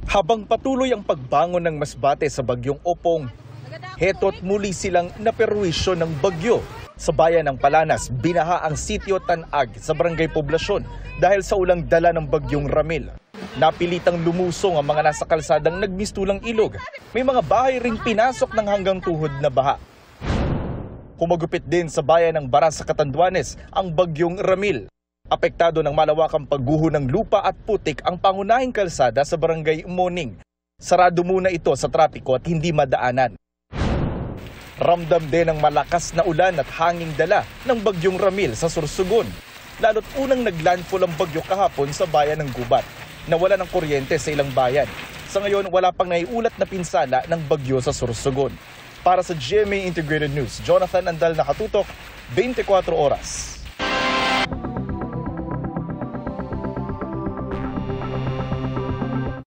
Habang patuloy ang pagbangon ng Masbate sa bagyong Opong, heto't muli silang naperwisyo ng bagyo. Sa bayan ng Palanas, binaha ang sitio Tanag sa barangay Poblasyon dahil sa ulang dala ng bagyong Ramil. Napilitang lumusong ang mga nasa kalsadang nagmistulang ilog. May mga bahay ring pinasok ng hanggang tuhod na baha. Humagupit din sa bayan ng Baras sa Catanduanes ang bagyong Ramil. Apektado ng malawakang pagguho ng lupa at putik ang pangunahing kalsada sa barangay Moning. Sarado muna ito sa trapiko at hindi madaanan. Ramdam din ang malakas na ulan at hanging dala ng bagyong Ramil sa Sorsogon. Lalo't unang naglandfall ang bagyo kahapon sa bayan ng Gubat. Nawala ng kuryente sa ilang bayan. Sa ngayon, wala pang naiulat na pinsala ng bagyo sa Sorsogon. Para sa GMA Integrated News, Jonathan Andal, nakatutok, 24 oras.